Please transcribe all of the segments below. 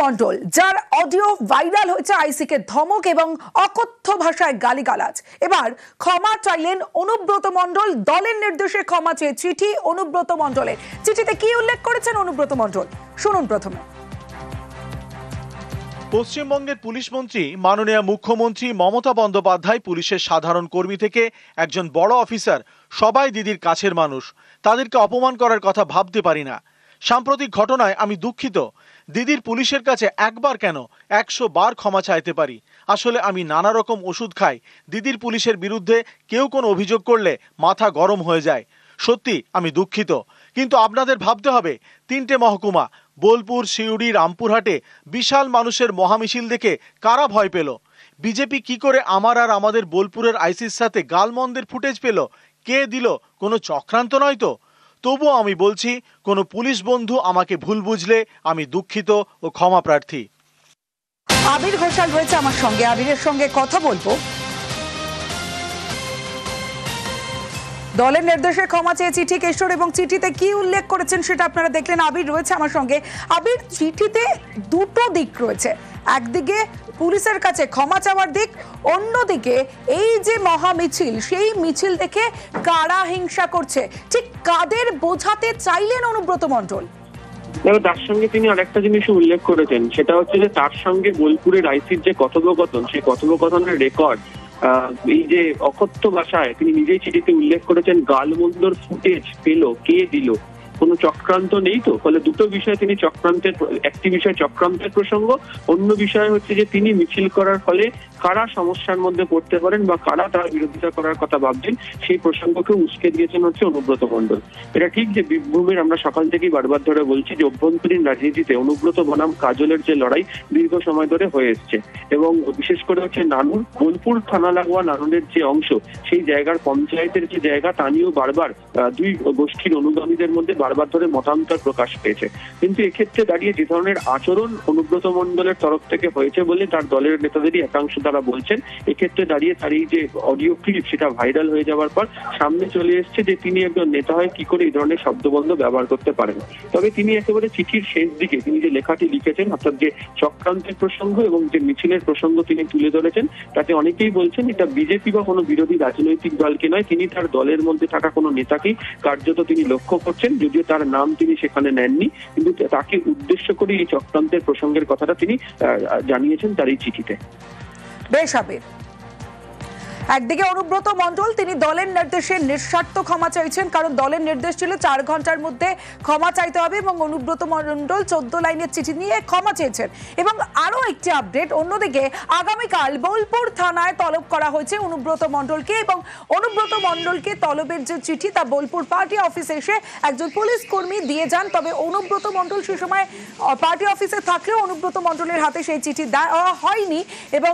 মণ্ডল, যার audio viral হয়েছে আইসিকে ধমক এবং অকথ্য ভাষায় গালিগালাজ। এবার ক্ষমা চাইলেন অনুব্রত মণ্ডল। দলের নির্দেশে ক্ষমা চেয়ে চিঠি অনুব্রত মণ্ডলের। চিঠিতে কি উল্লেখ করেছেন অনুব্রত মণ্ডল, শুনুন প্রথমে। পশ্চিমবঙ্গের পুলিশ মন্ত্রী মাননীয় মুখ্যমন্ত্রী মমতা বন্দ্যোপাধ্যায় পুলিশের সাধারণ কর্মী থেকে একজন বড় অফিসার সবাই দিদির কাছের মানুষ, তাদেরকে অপমান করার কথা ভাবতে পারি না। সাম্প্রতিক ঘটনায় আমি দুঃখিত। দিদির পুলিশের কাছে একবার কেন 100 বার ক্ষমা চাইতে পারি। আসলে আমি নানা রকম ওষুধ খাই, দিদির পুলিশের বিরুদ্ধে কেউ কোনো অভিযোগ করলে মাথা গরম হয়ে যায়। সত্যি আমি দুঃখিত, কিন্তু আপনাদের ভাবতে হবে 3টে মহকুমা বোলপুর, সিউড়ি, রামপুরহাটে বিশাল মানুষের মহামিছিল দেখে কারা ভয় পেল? বিজেপি কি করে আমার আর আমাদের বোলপুরের আইসির সাথে গালমন্দের ফুটেজ পেল? কে দিল? কোনো চক্রান্ত নয় তো? তবুও আমি বলছি, কোনো পুলিশ বন্ধু আমাকে ভুল বুঝলে আমি দুঃখিত ও ক্ষমা প্রার্থী। আবির ঘোষাল রয়েছে আমার সঙ্গে, আবিরের সঙ্গে কথা বলবো। দলের নির্দেশে ক্ষমা চেয়ে চিঠি কেশর, এবং চিঠিতে কি উল্লেখ করেছেন সেটা আপনারা দেখলেন। আবির রয়েছে আমার সঙ্গে। আবির, চিঠিতে দুটো দিক রয়েছে, একদিকে পুলিশের কাছে ক্ষমা চাওয়ার দিক, অন্যদিকে এই যে মহামিছিল, সেই মিছিল দেখে কারা হিংসা করছে, ঠিক কাদের বোঝাতে চাইলেন অনুব্রত মণ্ডল? তার সঙ্গে তিনি আরেকটা জিনিস উল্লেখ করেছেন, সেটা হচ্ছে যে তার সঙ্গে বোলপুরের আইসির যে কথোপকথন, সেই কথোপকথনের রেকর্ড, এই যে অকথ্য ভাষায় তিনি নিজেই চিঠিতে উল্লেখ করেছেন গালমন্দর ফুটেজ পেল, কে দিল, কোনো চক্রান্ত নেই তো? ফলে দুটো বিষয় তিনি চক্রান্তের, একটি বিষয় চক্রান্তের প্রসঙ্গ, অন্য বিষয় হচ্ছে যে তিনি মিছিল করার ফলে কারা সমস্যার মধ্যে পড়তে পারেন বা কারা তার বিরোধিতা করার কথা ভাবছেন, সেই প্রসঙ্গকে উস্কে দিয়েছেন হচ্ছে অনুব্রত মণ্ডল। এটা ঠিক যে বীরভূমের, আমরা সকাল থেকেই বারবার ধরে বলছি যে অভ্যন্তরীণ রাজনীতিতে অনুব্রত বনাম কাজলের যে লড়াই দীর্ঘ সময় ধরে হয়ে এসছে, এবং বিশেষ করে হচ্ছে নানুর, বোলপুর থানা লাগোয়া নানুরের যে অংশ, সেই জায়গার পঞ্চায়েতের যে জায়গা, তা নিয়েও বারবার দুই গোষ্ঠীর অনুগামীদের মধ্যে বারবার ধরে মতান্তর প্রকাশ পেয়েছে। কিন্তু এক্ষেত্রে দাঁড়িয়ে যে ধরনের আচরণ অনুব্রত মণ্ডলের তরফ থেকে হয়েছে বলে তার দলের নেতাদেরই একাংশ তারা বলছেন, এক্ষেত্রে দাঁড়িয়ে তার এই যে অডিও ক্লিপ, সেটা ভাইরাল হয়ে যাওয়ার পর সামনে চলে এসছে যে তিনি একজন নেতা হয়ে কি করে এই ধরনের শব্দবন্ধ ব্যবহার করতে পারেন। তবে তিনি একেবারে চিঠির শেষ দিকে তিনি যে লেখাটি লিখেছেন, অর্থাৎ যে চক্রান্তের প্রসঙ্গ এবং যে মিছিলের প্রসঙ্গ তিনি তুলে ধরেছেন, তাতে অনেকেই বলছেন এটা বিজেপি বা কোনো বিরোধী রাজনৈতিক দলকে নয়, তিনি তার দলের মধ্যে থাকা কোনো নেতাকেই কার্যত তিনি লক্ষ্য করছেন। যদিও তার নাম তিনি সেখানে নেননি, কিন্তু তাকে উদ্দেশ্য করে এই চক্রান্তের প্রসঙ্গের কথাটা তিনি জানিয়েছেন তার এই চিঠিতে। বেশ আবির, একদিকে অনুব্রত মণ্ডল তিনি দলের নির্দেশে নিঃস্বার্থ ক্ষমা চাইছেন, কারণ দলের নির্দেশ ছিল 4 ঘন্টার মধ্যে ক্ষমা চাইতে হবে, এবং অনুব্রত মণ্ডল 14 লাইনের চিঠি নিয়ে ক্ষমা চেয়েছেন। এবং আরো একটি আপডেট, অন্যদিকে আগামীকাল বোলপুর থানায় তলব করা হয়েছে অনুব্রত মণ্ডলকে, এবং অনুব্রত মণ্ডলকে তলবের যে চিঠি, তা বোলপুর পার্টি অফিসে এসে একজন পুলিশ কর্মী দিয়ে যান। তবে অনুব্রত মণ্ডল সে সময় পার্টি অফিসে থাকলেও অনুব্রত মণ্ডলের হাতে সেই চিঠি দেওয়া হয়নি, এবং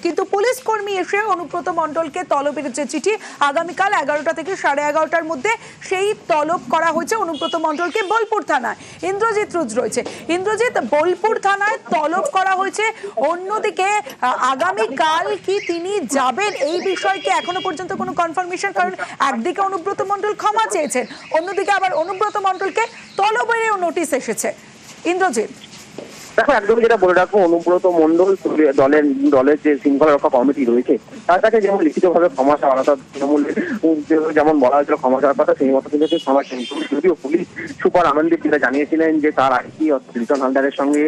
কিন্তু পুলিশ কর্মী এসে অনুব্রত মণ্ডলকে তলবের যে চিঠি, আগামীকাল 11টা থেকে 11:30টার মধ্যে সেই তলব করা হয়েছে অনুব্রত মণ্ডলকে বোলপুর থানায়। ইন্দ্রজিৎ রুজ রয়েছে। ইন্দ্রজিৎ, বোলপুর থানায় তলব করা হয়েছে, অন্যদিকে আগামীকাল কি তিনি যাবেন এই বিষয়কে এখনো পর্যন্ত কোনো কনফার্মেশন? কারণ একদিকে অনুব্রত মণ্ডল ক্ষমা চেয়েছেন, অন্যদিকে আবার অনুব্রত মণ্ডলকে তলবেরও নোটিশ এসেছে। ইন্দ্রজিৎ, দেখো, একদমই যেটা বলে রাখবো, অনুব্রত মণ্ডল দলের যে শৃঙ্খলা রক্ষা কমিটি রয়েছে তার কাছে যেমন লিখিতভাবে ক্ষমা চাওয়া, অর্থাৎ তৃণমূলের যেমন বলা হয়েছিল ক্ষমা চাওয়ার কথা, সেই মতো কিন্তু ক্ষমা চেয়েছেন। যদিও পুলিশ সুপার আনন্দদীপ যেটা জানিয়েছিলেন যে তার আইসি রিতন হালদারের সঙ্গে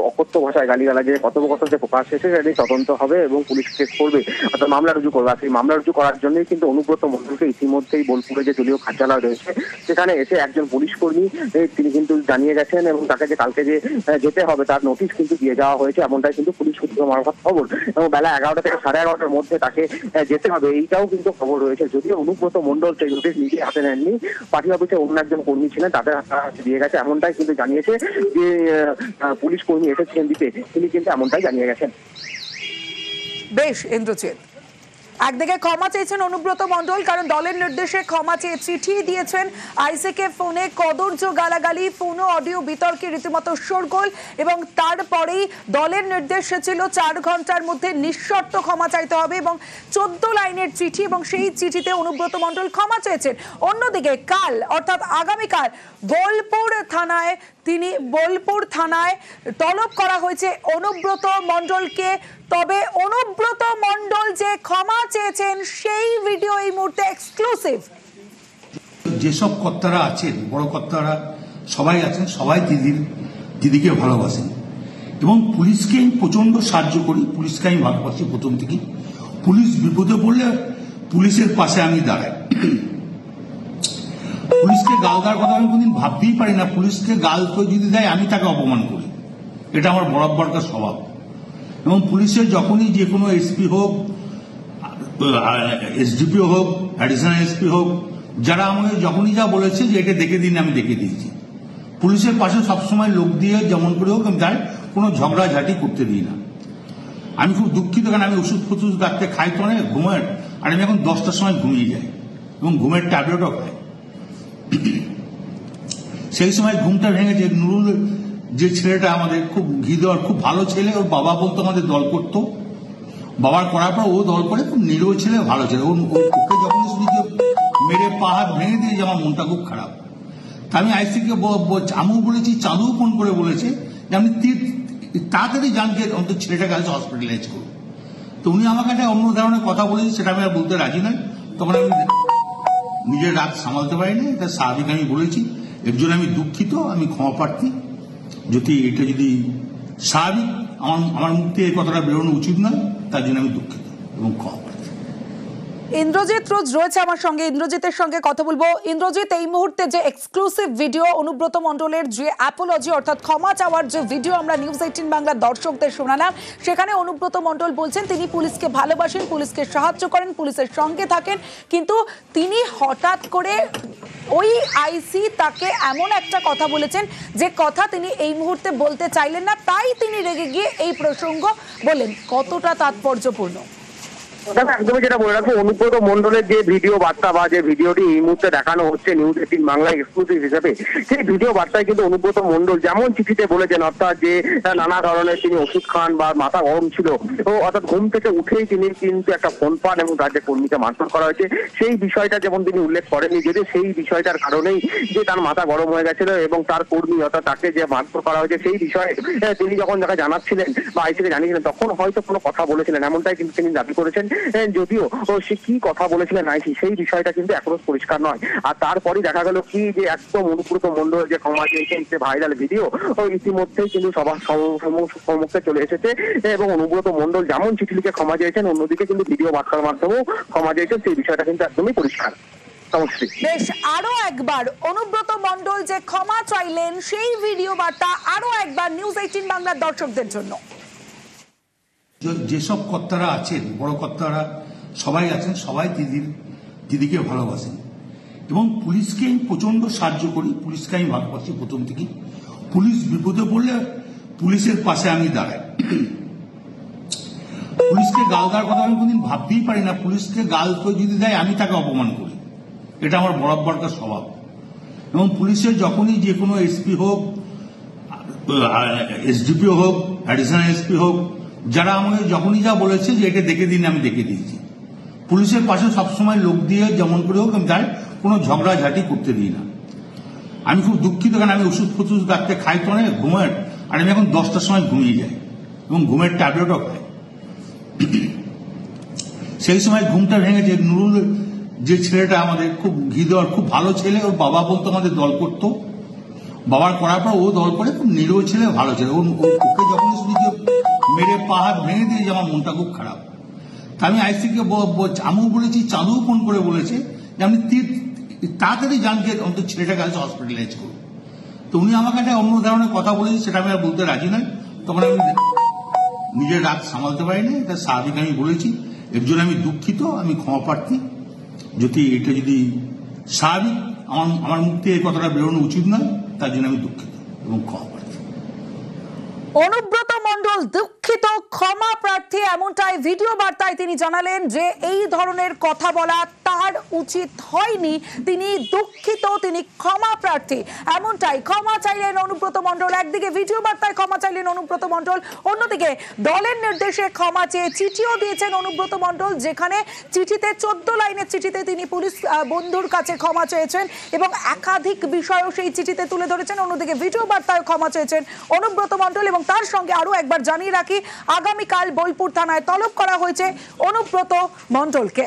অকথ্য ভাষায় গালিগালাজে কথোপকথন যে প্রকাশ হয়েছে সেটি তদন্ত হবে এবং পুলিশ কেস করবে, অর্থাৎ মামলা রুজু করবে। আর সেই মামলা রুজু করার জন্যই কিন্তু অনুব্রত মণ্ডলকে ইতিমধ্যেই বোলপুরে যে দলীয় কার্যালয় রয়েছে সেখানে এসে একজন পুলিশ কর্মী তিনি কিন্তু জানিয়ে গেছেন, এবং তাকে যে কালকে যে যেতে হবে তার নোটিশ কিন্তু দিয়ে যাওয়া হয়েছে, এমনটাই কিন্তু পুলিশ সূত্র মারফত খবর। এবং বেলা 11টা থেকে 11:30টার মধ্যে তাকে যেতে হবে, এইটাও কিন্তু খবর রয়েছে। যদিও অনুব্রত মণ্ডল সেই নোটিশ নিজে হাতে নেননি, পার্টি অফিসে অন্য একজন কর্মী ছিলেন, তাদের হাতে দিয়ে গেছে, এমনটাই কিন্তু জানিয়েছে যে পুলিশ কর্মী এসেছিলেন দিতে, তিনি কিন্তু এমনটাই জানিয়ে গেছেন। বেশ ইন্দ্রজিৎ, একদিকে ক্ষমা চেয়েছেন অনুব্রত মণ্ডল, কারণ দলের নির্দেশে ক্ষমা চেয়ে চিঠি দিয়েছেন। আইসিকে ফোনে কদর্য গালাগালি, ফোন ও অডিও বিতর্কে রীতিমতো শোরগোল, এবং তারপরেই দলের নির্দেশ ছিল 4 ঘন্টার মধ্যে নিঃশর্ত ক্ষমা চাইতে হবে, এবং 14 লাইনের চিঠি, এবং সেই চিঠিতে অনুব্রত মণ্ডল ক্ষমা চেয়েছেন। অন্যদিকে কাল, অর্থাৎ আগামীকাল বোলপুর থানায় তিনি বোলপুর থানায় তলব করা হয়েছে অনুব্রত মণ্ডলকে। তবে অনুব্রত মণ্ডল যে ক্ষমা চেয়েছেন সেই ভিডিও এই মুহূর্তে এক্সক্লুসিভ। যেসব কর্তারা আছেন, বড় কর্তারা সবাই আছেন, সবাই দিদিকে ভালোবাসেন এবং পুলিশকে আমি প্রচন্ড সাহায্য করি। পুলিশকে আমি ভালোবাসি প্রথম থেকে। পুলিশ বিপদে পড়লে পুলিশের পাশে আমি দাঁড়াই। পুলিশকে গাল দেওয়ার কথা আমি কোনদিন ভাবতেই পারি না। পুলিশকে গাল কেউ যদি দেয় আমি তাকে অপমান করি, এটা আমার বরাবরকার স্বভাব। এবং পুলিশের যখনই যে কোনো এসপি হোক, এসডিপিও হোক, অ্যাডিশনাল এসপি হোক, যারা আমাকে যখনই যা বলেছে যে এটা দেখে দিন, আমি দেখে দিয়েছি। পুলিশের পাশে সবসময় লোক দিয়ে যেমন করে হোক আমি তার কোনো ঝগড়াঝাটি করতে দিই না। আমি খুব দুঃখিত, কারণ আমি ওষুধ ফষুধ রাখতে খাই তো অনেক ঘুমের, আর আমি এখন 10টার সময় ঘুমিয়ে যাই এবং ঘুমের ট্যাবলেটও খাই। সেই সময় ঘুমটা ভেঙেছে। নুরুল যে ছেলেটা আমাদের খুব ঘি দেওয়ার খুব ভালো ছেলে, ওর বাবা বলতো আমাদের দল করতো, বাবার করার পর ও দল করে, খুব নিরীহ ছেলে, ভালো ছেলে। ওকে যখন শুনি যে মেরে পা হাত ভেঙে দিয়েছে, আমার মনটা খুব খারাপ। তা আমি আইসিকে আমিও বলেছি, চাঁদও ফোন করে বলেছে যে আমি তাড়াতাড়ি জানকে অন্তত ছেলেটাকে আজ হসপিটালাইজ করবো। তো উনি আমাকে একটা অন্য ধরনের কথা বলেছে, সেটা আমি আর বলতে রাজি নয়। তখন আমি নিজের রাগ সামালতে পারিনি, এটা স্বাভাবিক আমি বলেছি। এর জন্য আমি দুঃখিত, আমি ক্ষমা প্রার্থী। এটা যদি স্বাভাবিক আমার মুখ থেকে এই কথাটা বেরোনো উচিত নয়, তার জন্য আমি দুঃখিত এবং ক্ষমা প্রার্থী। ইন্দ্রজিৎ রোজ রয়েছে আমার সঙ্গে, ইন্দ্রজিতের সঙ্গে কথা বলবো। ইন্দ্রজিৎ, এই মুহূর্তে যে এক্সক্লুসিভ ভিডিও অনুব্রত মণ্ডলের যে অ্যাপোলজি অর্থাৎ ক্ষমা চাওয়ার যে ভিডিও আমরা নিউজ 18 বাংলার দর্শকদের শোনালাম, সেখানে অনুব্রত মণ্ডল বলছেন তিনি পুলিশকে ভালোবাসেন, পুলিশকে সাহায্য করেন, পুলিশের সঙ্গে থাকেন, কিন্তু তিনি হঠাৎ করে ওই আইসি তাকে এমন একটা কথা বলেছেন যে কথা তিনি এই মুহূর্তে বলতে চাইলেন না, তাই তিনি রেগে গিয়ে এই প্রসঙ্গ বলেন। কতটা তাৎপর্যপূর্ণ? দেখো, একদমই যেটা বলে রাখবো, অনুব্রত মণ্ডলের যে ভিডিও বার্তা বা যে ভিডিওটি এই মুহূর্তে দেখানো হচ্ছে নিউজ 18 বাংলা এক্সক্লুসিভ হিসেবে, সেই ভিডিও বার্তায় কিন্তু অনুব্রত মণ্ডল যেমন চিঠিতে বলেছেন, অর্থাৎ যে নানা ধরনের তিনি ওষুধ খান বা মাথা গরম ছিল, অর্থাৎ ঘুম থেকে উঠেই তিনি কিন্তু একটা ফোন পান এবং তার যে কর্মীকে মারধর করা হয়েছে সেই বিষয়টা যেমন তিনি উল্লেখ করেননি, যদি সেই বিষয়টার কারণেই যে তার মাথা গরম হয়ে গেছিল এবং তার কর্মী অর্থাৎ তাকে যে মারধর করা হয়েছে সেই বিষয়ে তিনি যখন তাকে জানাচ্ছিলেন বা আইসিকে জানিয়েছিলেন, তখন হয়তো কোনো কথা বলেছিলেন, এমনটাই কিন্তু তিনি দাবি করেছেন। যদিও সে কি কথা বলেছিলেন আইসি সেই বিষয়টা কিন্তু এখনো পরিষ্কার নয়। আর তারপরই দেখা গেল কি যে একদম অনুব্রত মণ্ডল যে ক্ষমা চেয়েছেন, সে ভাইরাল ভিডিও ইতিমধ্যেই কিন্তু সবার সম্মুখে চলে এসেছে এবং অনুব্রত মণ্ডল যেমন চিঠি লিখে ক্ষমা চেয়েছেন, অন্যদিকে কিন্তু ভিডিও বার্তার মাধ্যমেও ক্ষমা চেয়েছেন, সেই বিষয়টা কিন্তু একদমই পরিষ্কার। বেশ, আরো একবার অনুব্রত মণ্ডল যে ক্ষমা চাইলেন সেই ভিডিও বার্তা আরো একবার নিউজ 18 বাংলার দর্শকদের জন্য। যেসব কর্তারা আছেন, বড় কর্তারা সবাই আছেন, সবাই দিদিকে ভালোবাসেন এবং পুলিশকে আমি প্রচন্ড সাহায্য করি। পুলিশকে আমি ভালোবাসি প্রথম থেকে। পুলিশ বিপদে পড়লে পুলিশের পাশে আমি দাঁড়াই। পুলিশকে গাল দেওয়ার কথা আমি কোনদিন ভাবতেই পারি না। পুলিশকে গাল কেউ যদি দেয় আমি তাকে অপমান করি, এটা আমার বরাবরকার স্বভাব। এবং পুলিশের যখনই যে কোনো এসপি হোক, এসডিপিও হোক, অ্যাডিশনাল এসপি হোক, যারা আমাকে যখনই যা বলেছে যে এটা দেখে দিন, আমি দেখে দিয়েছি। পুলিশের পাশে সবসময় লোক দিয়ে যেমন করে হোক আমি তার কোনো ঝগড়াঝাটি করতে দিই না। আমি খুব দুঃখিত, কারণ আমি ওষুধ ফষুধ রাখতে খাই তো অনেক ঘুমের, আর আমি এখন 10টার সময় ঘুমিয়ে যাই এবং ঘুমের ট্যাবলেটও খাই। সেই সময় ঘুমটা ভেঙেছে। নুরুল যে ছেলেটা আমাদের খুব ঘি দেওয়ার খুব ভালো ছেলে, ওর বাবা বলতো আমাদের দল করতো, বাবার করার পর ও দল করে, খুব নিরীহ ছেলে, ভালো ছেলে। ওকে যখন শুনি যে মেরে পা হাত ভেঙে দিয়েছে, আমার মনটা খুব খারাপ। তা আমি আইসিকে আমিও বলেছি, চাঁদও ফোন করে বলেছে যে আমি তাড়াতাড়ি জানকে অন্তত ছেলেটাকে আজ হসপিটালাইজ করবো। তো উনি আমাকে একটা অন্য ধরনের কথা বলেছে, সেটা আমি আর বলতে রাজি নয়। তখন আমি নিজের রাগ সামালতে পারিনি, এটা স্বাভাবিক আমি বলেছি। এর জন্য আমি দুঃখিত, আমি ক্ষমা প্রার্থী। এটা যদি স্বাভাবিক আমার মুখ থেকে এই কথাটা বেরোনো উচিত নয়, তার জন্য আমি দুঃখিত এবং ক্ষমা প্রার্থী। অনুব্রত মণ্ডল দুঃখ দুঃখিত, ক্ষমা প্রার্থী, এমনটাই ভিডিও বার্তায় তিনি জানালেন যে এই ধরনের কথা বলা তার উচিত হয়নি। তিনি দুঃখিত, তিনি ক্ষমা প্রার্থী, এমনটাই ক্ষমা চাইলেন অনুব্রত মণ্ডল। একদিকে ভিডিও বার্তায় ক্ষমা চাইলেন অনুব্রত মণ্ডল, অন্যদিকে দলের নির্দেশে ক্ষমা চেয়ে চিঠিও দিয়েছেন অনুব্রত মণ্ডল, যেখানে চিঠিতে 14 লাইনের চিঠিতে তিনি পুলিশ বন্ধুর কাছে ক্ষমা চেয়েছেন এবং একাধিক বিষয়ও সেই চিঠিতে তুলে ধরেছেন। অন্যদিকে ভিডিও বার্তায় ক্ষমা চেয়েছেন অনুব্রত মণ্ডল এবং তার সঙ্গে আরো একবার জানিয়ে রাখি, আগামীকাল বোলপুর থানায় তলব করা হয়েছে অনুব্রত মণ্ডলকে।